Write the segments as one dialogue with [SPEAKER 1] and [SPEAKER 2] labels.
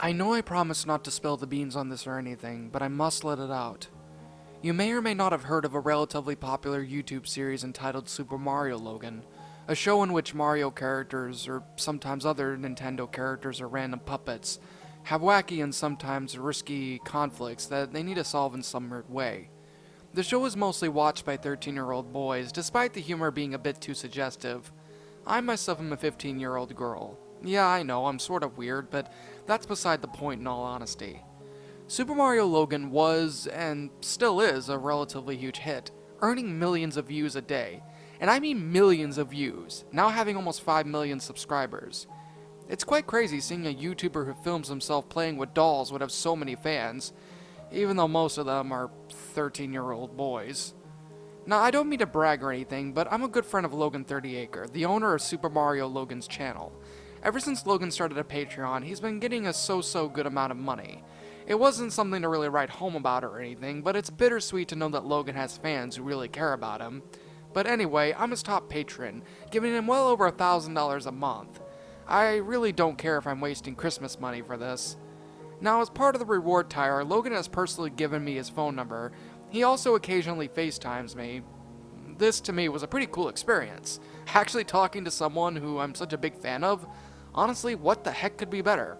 [SPEAKER 1] I know I promised not to spill the beans on this or anything, but I must let it out. You may or may not have heard of a relatively popular YouTube series entitled Super Mario Logan, a show in which Mario characters, or sometimes other Nintendo characters or random puppets, have wacky and sometimes risky conflicts that they need to solve in some weird way. The show is mostly watched by 13-year-old boys, despite the humor being a bit too suggestive. I myself am a 15-year-old girl. Yeah, I know, I'm sort of weird, but that's beside the point in all honesty. Super Mario Logan was, and still is, a relatively huge hit, earning millions of views a day. And I mean millions of views, now having almost 5 million subscribers. It's quite crazy seeing a YouTuber who films himself playing with dolls would have so many fans, even though most of them are 13-year-old boys. Now, I don't mean to brag or anything, but I'm a good friend of Logan 30acre, the owner of Super Mario Logan's channel. Ever since Logan started a Patreon, he's been getting a so-so good amount of money. It wasn't something to really write home about or anything, but it's bittersweet to know that Logan has fans who really care about him. But anyway, I'm his top patron, giving him well over $1,000 a month. I really don't care if I'm wasting Christmas money for this. Now, as part of the reward tier, Logan has personally given me his phone number. He also occasionally FaceTimes me. This, to me, was a pretty cool experience. Actually talking to someone who I'm such a big fan of, honestly, what the heck could be better?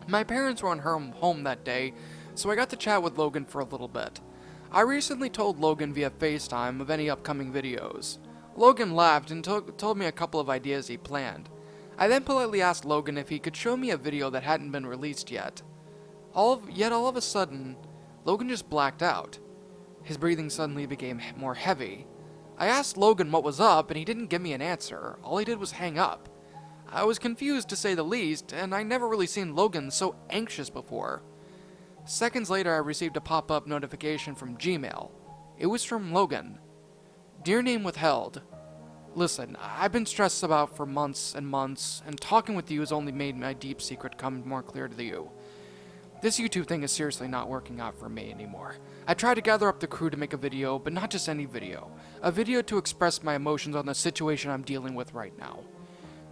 [SPEAKER 1] My parents were on home that day, so I got to chat with Logan for a little bit. I recently told Logan via FaceTime of any upcoming videos. Logan laughed and told me a couple of ideas he planned. I then politely asked Logan if he could show me a video that hadn't been released yet. All of a sudden, Logan just blacked out. His breathing suddenly became more heavy. I asked Logan what was up, and he didn't give me an answer. All he did was hang up. I was confused to say the least, and I never really seen Logan so anxious before. Seconds later, I received a pop-up notification from Gmail. It was from Logan. Dear name withheld. Listen, I've been stressed about for months and months, and talking with you has only made my deep secret come more clear to you. This YouTube thing is seriously not working out for me anymore. I tried to gather up the crew to make a video, but not just any video. A video to express my emotions on the situation I'm dealing with right now.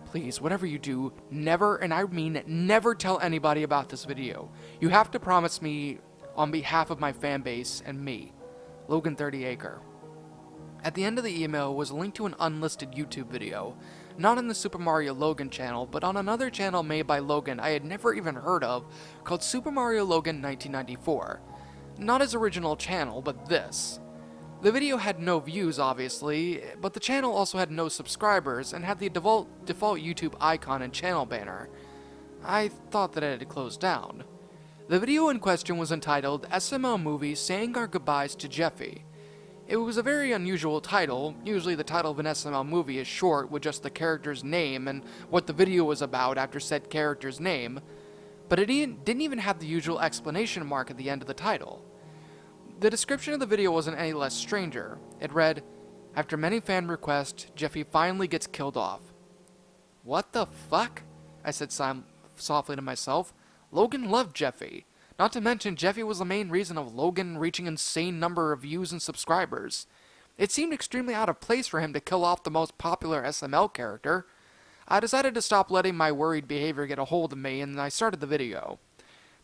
[SPEAKER 1] Please, whatever you do, never, and I mean never, tell anybody about this video. You have to promise me on behalf of my fan base and me. Logan 30acre. At the end of the email was a link to an unlisted YouTube video, not on the Super Mario Logan channel, but on another channel made by Logan I had never even heard of, called Super Mario Logan 1994. Not his original channel, but this. The video had no views, obviously, but the channel also had no subscribers and had the default YouTube icon and channel banner. I thought that it had closed down. The video in question was entitled SML Movie Saying Our Goodbyes to Jeffy. It was a very unusual title. Usually the title of an SML movie is short with just the character's name and what the video was about after said character's name, but it didn't even have the usual exclamation mark at the end of the title. The description of the video wasn't any less stranger. It read, "After many fan requests, Jeffy finally gets killed off." What the fuck? I said softly to myself. Logan loved Jeffy. Not to mention, Jeffy was the main reason of Logan reaching an insane number of views and subscribers. It seemed extremely out of place for him to kill off the most popular SML character. I decided to stop letting my worried behavior get a hold of me, and I started the video.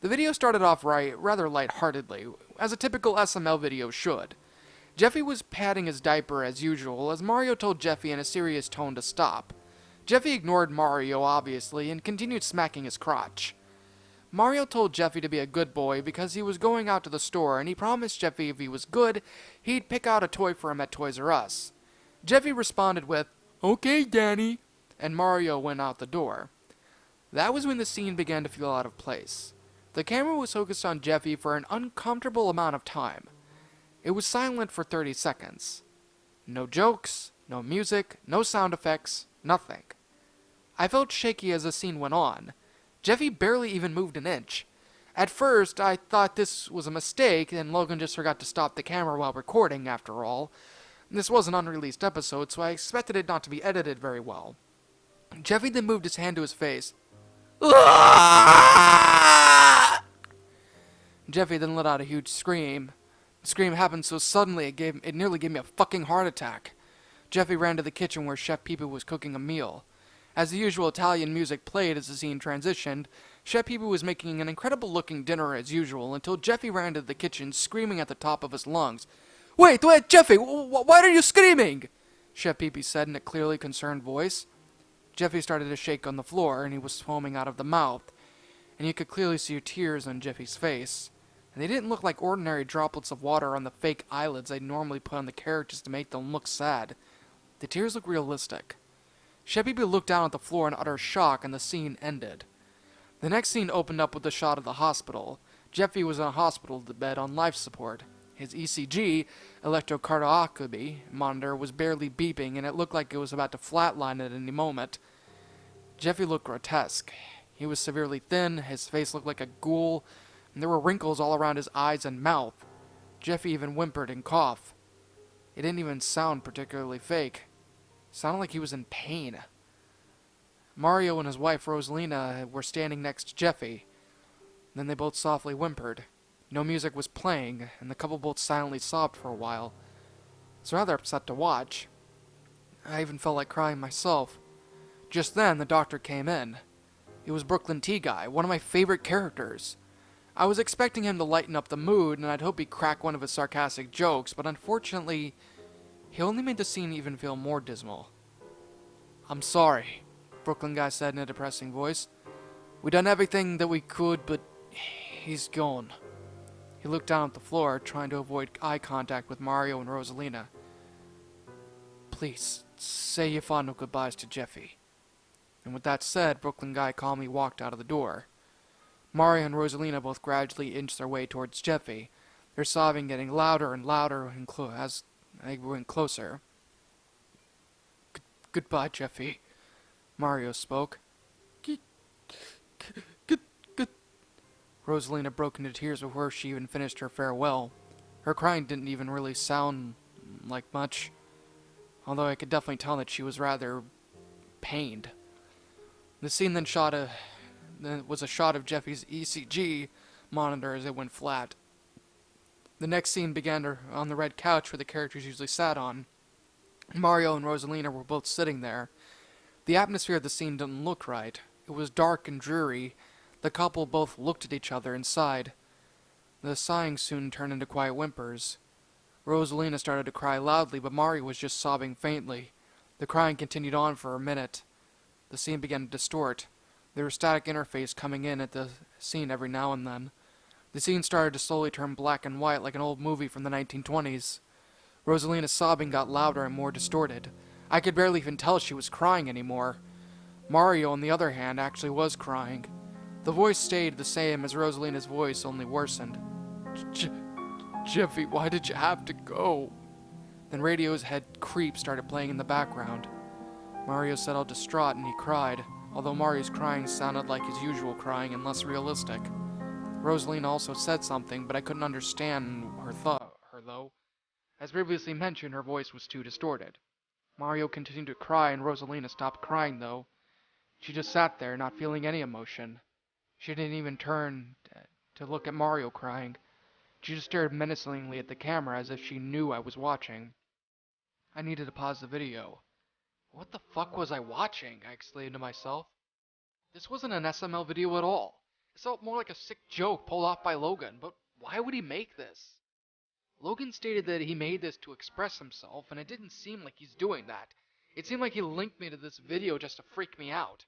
[SPEAKER 1] The video started off rather lightheartedly, as a typical SML video should. Jeffy was patting his diaper as usual, as Mario told Jeffy in a serious tone to stop. Jeffy ignored Mario, obviously, and continued smacking his crotch. Mario told Jeffy to be a good boy because he was going out to the store, and he promised Jeffy if he was good, he'd pick out a toy for him at Toys R Us. Jeffy responded with, "Okay, Danny," and Mario went out the door. That was when the scene began to feel out of place. The camera was focused on Jeffy for an uncomfortable amount of time. It was silent for 30 seconds. No jokes, no music, no sound effects, nothing. I felt shaky as the scene went on. Jeffy barely even moved an inch. At first, I thought this was a mistake, and Logan just forgot to stop the camera while recording, after all. This was an unreleased episode, so I expected it not to be edited very well. Jeffy then moved his hand to his face. Jeffy then let out a huge scream. The scream happened so suddenly it nearly gave me a fucking heart attack. Jeffy ran to the kitchen where Chef Peepee was cooking a meal. As the usual Italian music played as the scene transitioned, Chef Pee was making an incredible-looking dinner as usual until Jeffy ran into the kitchen screaming at the top of his lungs. Wait, Jeffy, why are you screaming? Chef Pee said in a clearly concerned voice. Jeffy started to shake on the floor, and he was foaming out of the mouth, and you could clearly see tears on Jeffy's face. And they didn't look like ordinary droplets of water on the fake eyelids they'd normally put on the characters to make them look sad. The tears looked realistic. Chef Pee looked down at the floor in utter shock, and the scene ended. The next scene opened up with a shot of the hospital. Jeffy was in a hospital bed on life support. His ECG, electrocardiography, monitor was barely beeping, and it looked like it was about to flatline at any moment. Jeffy looked grotesque. He was severely thin, his face looked like a ghoul, and there were wrinkles all around his eyes and mouth. Jeffy even whimpered and coughed. It didn't even sound particularly fake. It sounded like he was in pain. Mario and his wife Rosalina were standing next to Jeffy. Then they both softly whimpered. No music was playing, and the couple both silently sobbed for a while. It's rather upset to watch. I even felt like crying myself. Just then, the doctor came in. It was Brooklyn Tea Guy, one of my favorite characters. I was expecting him to lighten up the mood, and I'd hope he'd crack one of his sarcastic jokes, but unfortunately, he only made the scene even feel more dismal. I'm sorry, Brooklyn Guy said in a depressing voice. We done everything that we could, but he's gone. He looked down at the floor, trying to avoid eye contact with Mario and Rosalina. Please, say your final goodbyes to Jeffy. And with that said, Brooklyn Guy calmly walked out of the door. Mario and Rosalina both gradually inched their way towards Jeffy, their sobbing getting louder and louder as they went closer. Goodbye, Jeffy, Mario spoke. Rosalina broke into tears before she even finished her farewell. Her crying didn't even really sound like much, although I could definitely tell that she was rather pained. The scene then was a shot of Jeffy's ECG monitor as it went flat. The next scene began on the red couch where the characters usually sat on. Mario and Rosalina were both sitting there. The atmosphere of the scene didn't look right. It was dark and dreary. The couple both looked at each other and sighed. The sighing soon turned into quiet whimpers. Rosalina started to cry loudly, but Mario was just sobbing faintly. The crying continued on for a minute. The scene began to distort. There was static interface coming in at the scene every now and then. The scene started to slowly turn black and white like an old movie from the 1920s. Rosalina's sobbing got louder and more distorted. I could barely even tell she was crying anymore. Mario, on the other hand, actually was crying. The voice stayed the same as Rosalina's voice, only worsened. Jeffy, why did you have to go? Then Radio's head Creep started playing in the background. Mario said all distraught and he cried, although Mario's crying sounded like his usual crying and less realistic. Rosalina also said something, but I couldn't understand her though. As previously mentioned, her voice was too distorted. Mario continued to cry and Rosalina stopped crying though. She just sat there, not feeling any emotion. She didn't even turn to look at Mario crying. She just stared menacingly at the camera as if she knew I was watching. I needed to pause the video. What the fuck was I watching? I exclaimed to myself. This wasn't an SML video at all. It felt more like a sick joke pulled off by Logan, but why would he make this? Logan stated that he made this to express himself, and it didn't seem like he's doing that. It seemed like he linked me to this video just to freak me out.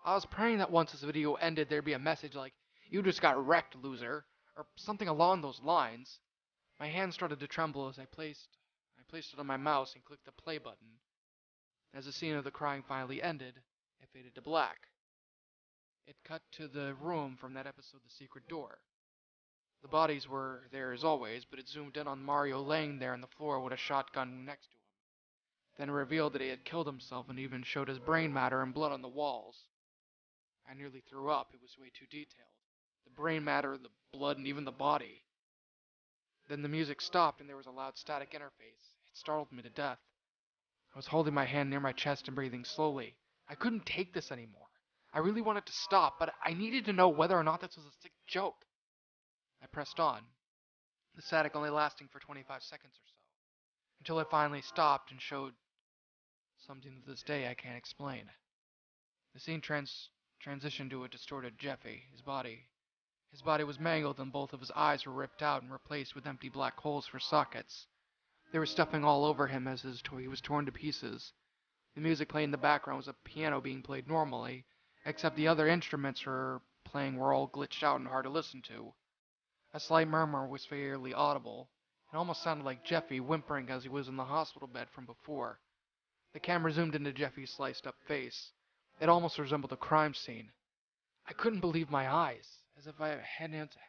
[SPEAKER 1] I was praying that once this video ended there'd be a message like, "You just got wrecked, loser," or something along those lines. My hand started to tremble as I placed it on my mouse and clicked the play button. As the scene of the crying finally ended, it faded to black. It cut to the room from that episode, The Secret Door. The bodies were there as always, but it zoomed in on Mario laying there on the floor with a shotgun next to him. Then it revealed that he had killed himself and even showed his brain matter and blood on the walls. I nearly threw up. It was way too detailed. The brain matter, the blood, and even the body. Then the music stopped and there was a loud static interface. It startled me to death. I was holding my hand near my chest and breathing slowly. I couldn't take this anymore. I really wanted to stop, but I needed to know whether or not this was a sick joke. I pressed on, the static only lasting for 25 seconds or so, until it finally stopped and showed something to this day I can't explain. The scene Transition to a distorted Jeffy, his body. His body was mangled and both of his eyes were ripped out and replaced with empty black holes for sockets. There was stuffing all over him as he was torn to pieces. The music played in the background was a piano being played normally, except the other instruments were all glitched out and hard to listen to. A slight murmur was fairly audible. It almost sounded like Jeffy whimpering as he was in the hospital bed from before. The camera zoomed into Jeffy's sliced up face. It almost resembled a crime scene. I couldn't believe my eyes, as if I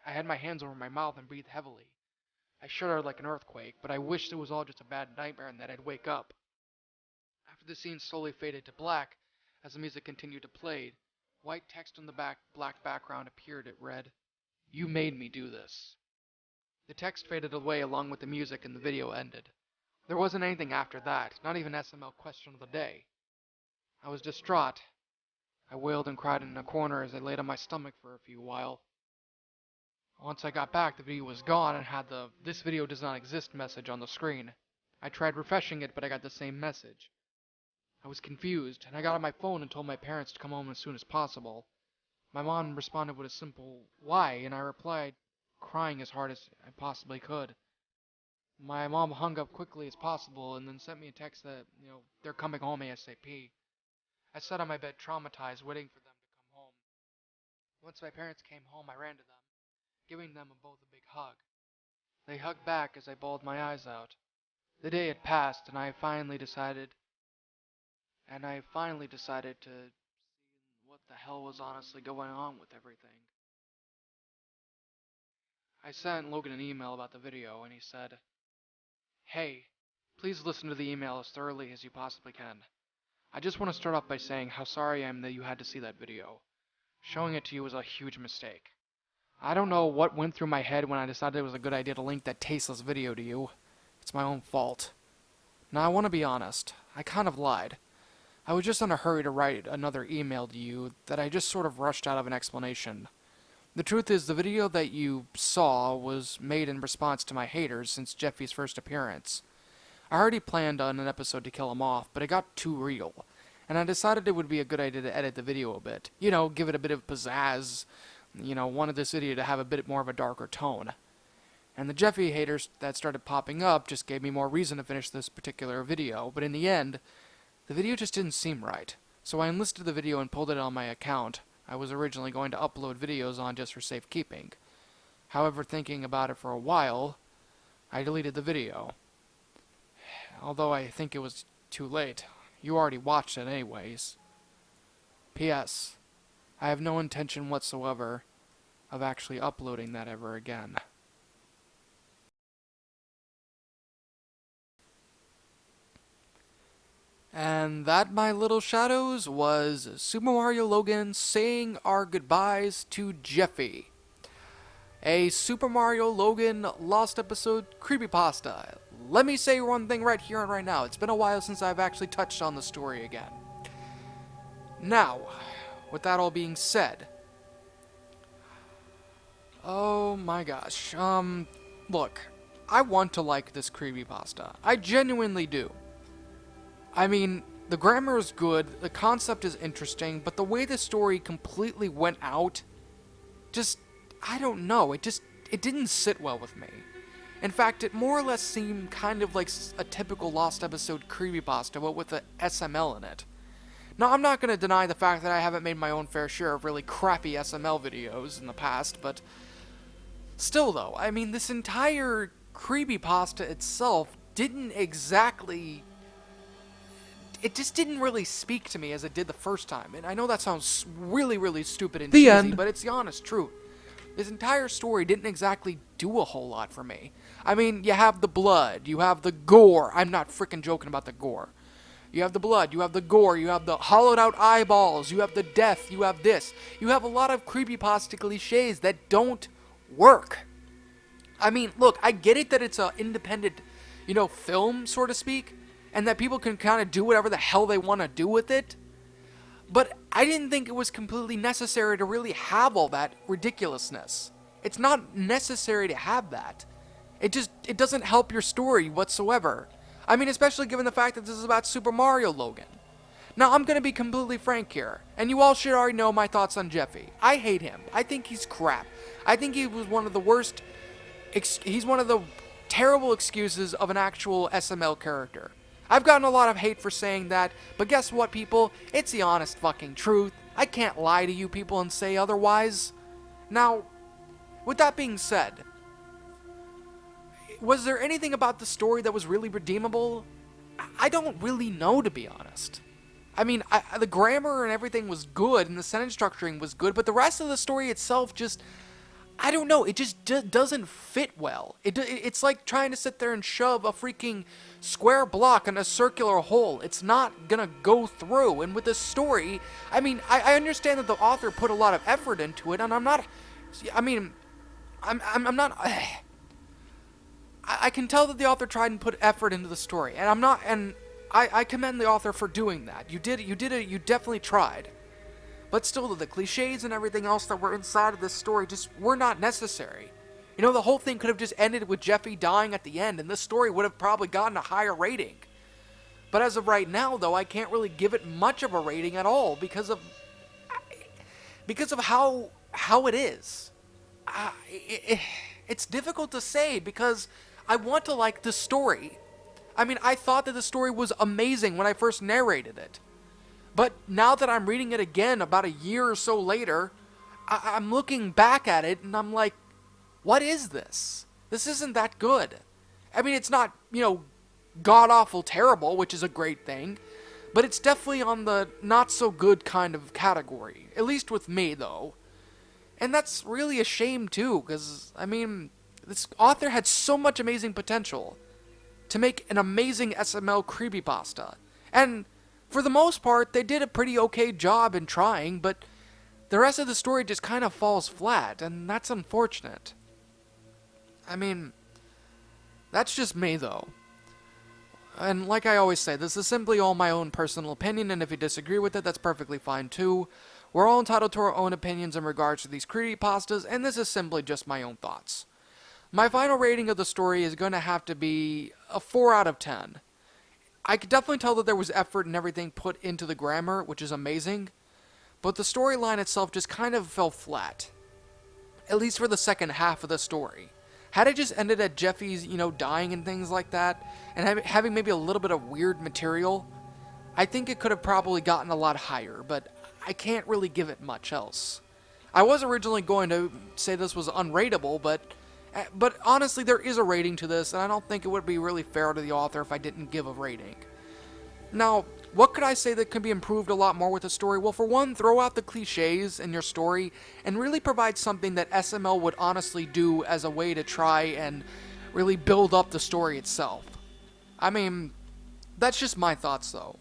[SPEAKER 1] had my hands over my mouth and breathed heavily. I shuddered like an earthquake, but I wished it was all just a bad nightmare and that I'd wake up. After the scene slowly faded to black, as the music continued to play, white text on the black background appeared. It read, "You made me do this." The text faded away along with the music and the video ended. There wasn't anything after that, not even SML question of the day. I was distraught. I wailed and cried in a corner as I laid on my stomach for a few while. Once I got back, the video was gone and had the "This video does not exist" message on the screen. I tried refreshing it, but I got the same message. I was confused, and I got on my phone and told my parents to come home as soon as possible. My mom responded with a simple "Why?" and I replied, crying as hard as I possibly could. My mom hung up quickly as possible and then sent me a text that, they're coming home ASAP. I sat on my bed traumatized, waiting for them to come home. Once my parents came home, I ran to them, giving them both a big hug. They hugged back as I bawled my eyes out. The day had passed, and I finally decided to see what the hell was honestly going on with everything. I sent Logan an email about the video, and he said, "Hey, please listen to the email as thoroughly as you possibly can. I just want to start off by saying how sorry I am that you had to see that video. Showing it to you was a huge mistake. I don't know what went through my head when I decided it was a good idea to link that tasteless video to you. It's my own fault. Now, I want to be honest. I kind of lied. I was just in a hurry to write another email to you that I just sort of rushed out of an explanation. The truth is, the video that you saw was made in response to my haters since Jeffy's first appearance. I already planned on an episode to kill him off, but it got too real, and I decided it would be a good idea to edit the video a bit. Give it a bit of pizzazz. Wanted this video to have a bit more of a darker tone. And the Jeffy haters that started popping up just gave me more reason to finish this particular video, but in the end, the video just didn't seem right. So I enlisted the video and pulled it on my account I was originally going to upload videos on just for safekeeping. However, thinking about it for a while, I deleted the video. Although I think it was too late. You already watched it anyways. P.S. I have no intention whatsoever of actually uploading that ever again. And that, my little shadows, was Super Mario Logan saying our goodbyes to Jeffy. A Super Mario Logan Lost Episode Creepypasta. Let me say one thing right here and right now. It's been a while since I've actually touched on the story again. Now, with that all being said, oh my gosh, look, I want to like this creepypasta. I genuinely do. I mean, the grammar is good, the concept is interesting, but the way the story completely went out, I don't know, it didn't sit well with me. In fact, it more or less seemed kind of like a typical Lost Episode creepypasta, but with a SML in it. Now, I'm not going to deny the fact that I haven't made my own fair share of really crappy SML videos in the past, but still though, I mean, this entire creepypasta itself didn't exactly... It just didn't really speak to me as it did the first time, and I know that sounds really, really stupid and cheesy, but it's the honest truth. This entire story didn't exactly do a whole lot for me. I mean, you have the blood, you have the gore. I'm not freaking joking about the gore. You have the blood, you have the gore, you have the hollowed out eyeballs, you have the death, you have this. You have a lot of creepypasta cliches that don't work. I mean, look, I get it that it's an independent, film, so to speak, and that people can kind of do whatever the hell they want to do with it. But I didn't think it was completely necessary to really have all that ridiculousness. It's not necessary to have that. It doesn't help your story whatsoever. I mean, especially given the fact that this is about Super Mario Logan. Now, I'm gonna be completely frank here, and you all should already know my thoughts on Jeffy. I hate him. I think he's crap. I think he was one of the worst, he's one of the terrible excuses of an actual SML character. I've gotten a lot of hate for saying that, but guess what, people? It's the honest fucking truth. I can't lie to you people and say otherwise. Now, with that being said, was there anything about the story that was really redeemable? I don't really know, to be honest. I mean, the grammar and everything was good, and the sentence structuring was good, but the rest of the story itself just, I don't know, it just doesn't fit well. It's like trying to sit there and shove a freaking square block in a circular hole. It's not gonna go through. And with this story, I mean, I understand that the author put a lot of effort into it, and I'm not, I mean, I'm not, I can tell that the author tried and put effort into the story, and I'm not, and I commend the author for doing that. You definitely tried. But still, the cliches and everything else that were inside of this story just were not necessary. You know, the whole thing could have just ended with Jeffy dying at the end, and this story would have probably gotten a higher rating. But as of right now, though, I can't really give it much of a rating at all because of how it is. It's difficult to say because I want to like the story. I mean, I thought that the story was amazing when I first narrated it. But now that I'm reading it again about a year or so later, I'm looking back at it and I'm like, what is this? This isn't that good. I mean, it's not, you know, god-awful terrible, which is a great thing, but it's definitely on the not-so-good kind of category. At least with me, though. And that's really a shame, too, because, I mean, this author had so much amazing potential to make an amazing SML creepypasta. And for the most part, they did a pretty okay job in trying, but the rest of the story just kind of falls flat, and that's unfortunate. I mean, that's just me, though. And like I always say, this is simply all my own personal opinion, and if you disagree with it, that's perfectly fine, too. We're all entitled to our own opinions in regards to these creepypastas, and this is simply just my own thoughts. My final rating of the story is going to have to be a 4 out of 10. I could definitely tell that there was effort and everything put into the grammar, which is amazing, but the storyline itself just kind of fell flat. At least for the second half of the story. Had it just ended at Jeffy's, you know, dying and things like that, and having maybe a little bit of weird material, I think it could have probably gotten a lot higher, but I can't really give it much else. I was originally going to say this was unrateable, but honestly, there is a rating to this, and I don't think it would be really fair to the author if I didn't give a rating. Now, what could I say that could be improved a lot more with the story? Well, for one, throw out the cliches in your story, and really provide something that SML would honestly do as a way to try and really build up the story itself. I mean, that's just my thoughts, though.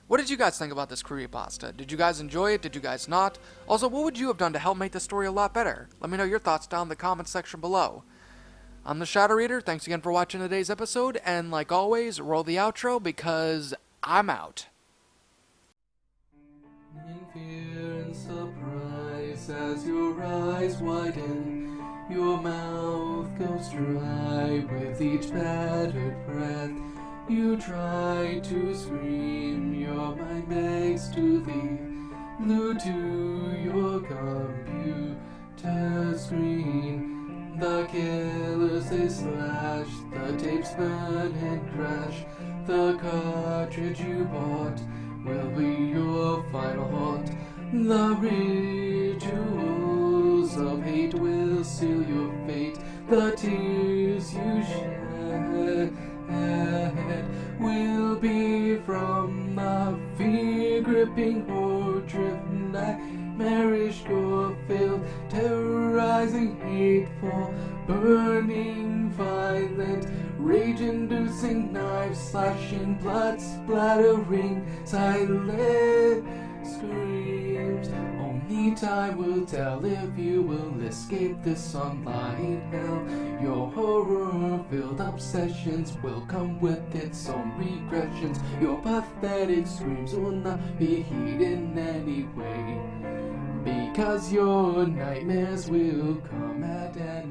[SPEAKER 1] What did you guys think about this creepypasta? Did you guys enjoy it? Did you guys not? Also, what would you have done to help make the story a lot better? Let me know your thoughts down in the comments section below. I'm the Shadow Reader, thanks again for watching today's episode, and like always, roll the outro because I'm out.
[SPEAKER 2] In fear and surprise as your eyes widen, your mouth goes dry with each battered breath. You try to scream, your mind begs to leave, glued to your computer screen. The killers they slash, the tapes burn and crash. The cartridge you bought will be your final haunt. The rituals of hate will seal your fate. The tears you shed will be from the fear-gripping horror-driven nightmarish gore-filled, terrorizing, hateful, burning, violent, rage-inducing, knife-slashing, blood-splattering, silent screams. Only time will tell if you will escape this online hell. Your horror-filled obsessions will come with its own regressions. Your pathetic screams will not be heeded in any way, because your nightmares will come at any